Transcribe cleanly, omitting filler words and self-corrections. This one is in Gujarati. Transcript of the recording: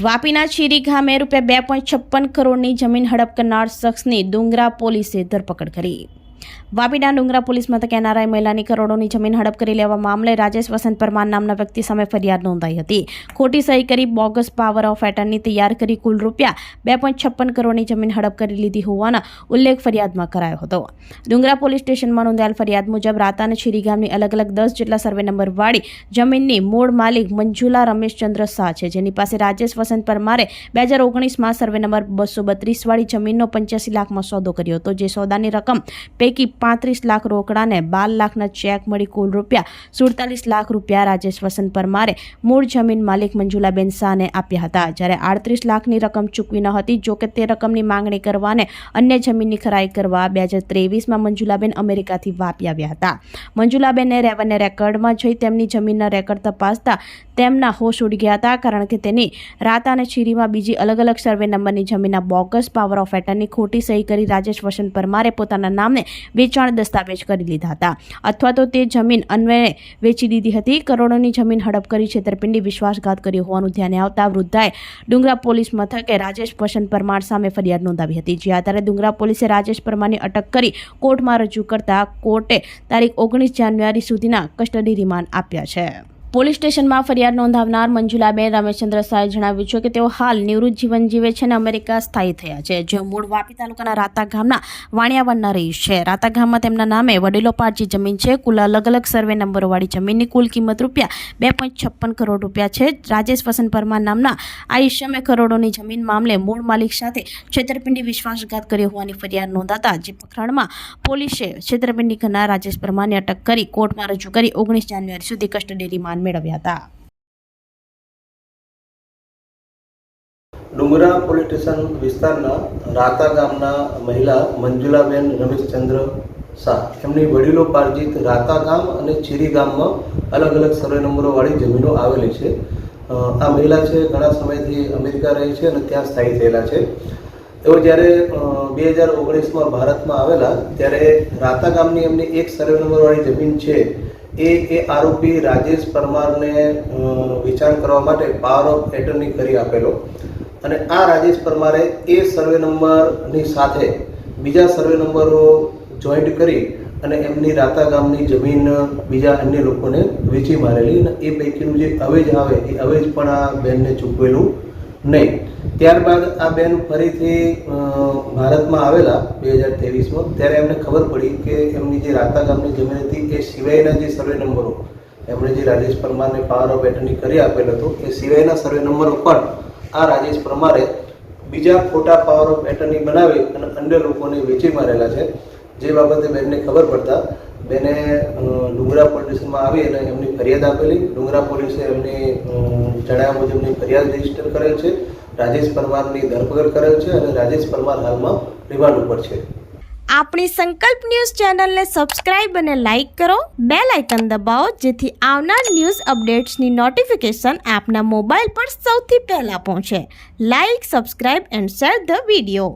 વાપીના ચીરી ગામે ₹2.56 કરોડની જમીન હડપ કરનાર શખ્સની ડુંગરા પોલીસે ધરપકડ કરી। વાપીના ડુંગરા પોલીસ મથકે એનઆરઆઈ મહિલાની કરોડોની જમીન હડપ કરી લેવા મામલે રાજેશ વસંત પરમાર નામના વ્યક્તિ સામે ફરિયાદ નોંધાઈ હતી। ખોટી સહી કરી બોગસ પાવર ઓફ એટર્ની તૈયાર કરી કુલ ₹2.56 કરોડની જમીન હડપ કરી લીધી હોવાનો ઉલ્લેખ ફરિયાદમાં કરાયો હતો। ડુંગરા પોલીસ સ્ટેશનમાં નોંધાયેલ ફરિયાદ મુજબ રાતા અને ચીરી ગામની અલગ અલગ 10 જેટલા સર્વે નંબરવાળી જમીનની મૂળ માલિક મંજુલા રમેશચંદ્ર શાહ છે, જેની પાસે રાજેશ વસંત પરમારે 2019માં સર્વે નંબર 232 વાળી જમીનનો 85 લાખમાં સોદો કર્યો હતો, જે સોદાની રકમ પૈકી 35 લાખ રોકડા ને 12 લાખના ચેક મળી કુલ ₹47 લાખ રાજેશ વસંત પરમારે મૂળ જમીન માલિક મંજુલાબેન શાહને આપ્યા હતા, જ્યારે 38 લાખની રકમ ચૂકવી ન હતી। જોકે તે રકમની માંગણી કરવાને અન્ય જમીનની ખરાઈ કરવા 2023માં મંજુલાબેન અમેરિકાથી વાપી આવ્યા હતા। મંજુલાબેને રેવન્યુ રેકર્ડમાં જઈ તેમની જમીનના રેકર્ડ તપાસતા તેમના હોશ ઉડી ગયા હતા, કારણ કે તેની રાતા અને ચીરીમાં બીજી અલગ અલગ સર્વે નંબરની જમીનના બોગસ પાવર ઓફ એટર્ની ખોટી સહી કરી રાજેશ વસંત પરમારે પોતાના નામને વેચાણ દસ્તાવેજ કરી લીધા હતા, અથવા તો તે જમીન અન્વયે વેચી દીધી હતી। કરોડોની જમીન હડપ કરી છેતરપિંડી વિશ્વાસઘાત કર્યો હોવાનું ધ્યાને આવતા વૃદ્ધાએ ડુંગરા પોલીસ મથકે રાજેશ વસંત પરમાર સામે ફરિયાદ નોંધાવી હતી, જે આધારે ડુંગરા પોલીસે રાજેશ પરમારની અટક કરી કોર્ટમાં રજૂ કરતા કોર્ટે તારીખ 19 જાન્યુઆરી સુધીના કસ્ટડી રિમાન્ડ આપ્યા છે। પોલીસ સ્ટેશનમાં ફરિયાદ નોંધાવનાર મંજુલાબેન રમેશચંદ્ર શાહે જણાવ્યું છે કે તેઓ હાલ નિવૃત્ત જીવન જીવે છે અને અમેરિકા સ્થાયી થયા છે, જેઓ મૂળ વાપી તાલુકાના રાતા ગામના વાણિયાવનના રહીશ છે। રાતા ગામમાં તેમના નામે વડીલો પાર્ટી જમીન છે। કુલ અલગ અલગ સર્વે નંબરોવાળી જમીનની કુલ કિંમત ₹2.56 કરોડ છે। રાજેશ વસંત પરમાર નામના આ ઈસમે કરોડોની જમીન મામલે મૂળ માલિક સાથે છેતરપિંડી વિશ્વાસઘાત કર્યો હોવાની ફરિયાદ નોંધાતા જે પ્રકરણમાં પોલીસે છેતરપિંડી કરનાર રાજેશ પરમારની અટક કરી કોર્ટમાં રજૂ કરી 19 જાન્યુઆરી સુધી કસ્ટડી રિમાન્ડ મેળવ્યા હતા। ડુંગરા પોલીસ સ્ટેશન વિસ્તારના રાતા ગામના મહિલા મંજુલાબેન રમેશચંદ્ર શાહ એમની વડીલો પાર્જિત રાતા ગામ અને ચીરી ગામમાં અલગ અલગ સર્વે નંબરોવાળી જમીનો આવેલી છે। આ મહિલા છે ઘણા સમયથી અમેરિકા રહી છે અને ત્યાં સ્થાયી થયેલા છે। તેઓ જ્યારે 2019માં ભારતમાં આવેલા ત્યારે રાતા ગામની એમની એક સર્વે નંબરવાળી જમીન છે એ આરોપી રાજેશ પરમારને વેચાણ કરવા માટે પાવર ઓફ એટર્ની કરી આપેલો, અને આ રાજેશ પરમારે એ સર્વે નંબરની સાથે બીજા સર્વે નંબરો જોઈન્ટ કરી અને એમની રાતા ગામની જમીન બીજા અન્ય લોકોને વેચી મારેલી, અને એ પૈકીનું જે અવેજ આવે એ અવેજ પણ આ બેનને ચૂકવેલું નહીં। ત્યારબાદ આ બેન ફરીથી ભારતમાં આવેલા 2023માં, ત્યારે એમને ખબર પડી કે એમની જે રાતા ગામની જમીન હતી એ સિવાયના જે સર્વે નંબરો એમણે જે રાજેશ પરમારને પાવર ઓફ એટર્ની કરી આપેલ હતો એ સિવાયના સર્વે નંબરો પણ આ રાજેશ પરમારે બીજા ખોટા પાવર ઓફ એટર્ની બનાવી અને અન્ય લોકોને વેચી મારેલા છે। જે બાબતે બેનને ખબર પડતા બેને ડુંગરા પોલીસ સ્ટેશનમાં આવી અને એમની ફરિયાદ આપેલી। ડુંગરા પોલીસે એમની જણાવ્યા મુજબની ફરિયાદ રજીસ્ટર કરેલ છે, રાજેશ પરમારની ધરપકડ કરેલ છે અને રાજેશ પરમાર હાલમાં રિમાન્ડ ઉપર છે। આપણી સંકલ્પ ન્યૂઝ ચેનલને સબસ્ક્રાઇબ અને લાઇક કરો, બેલ આઇકન દબાવો, જેથી આવનાર ન્યૂઝ અપડેટ્સની નોટિફિકેશન આપના મોબાઈલ પર સૌથી પહેલા પહોંચે। Like, subscribe and share the video.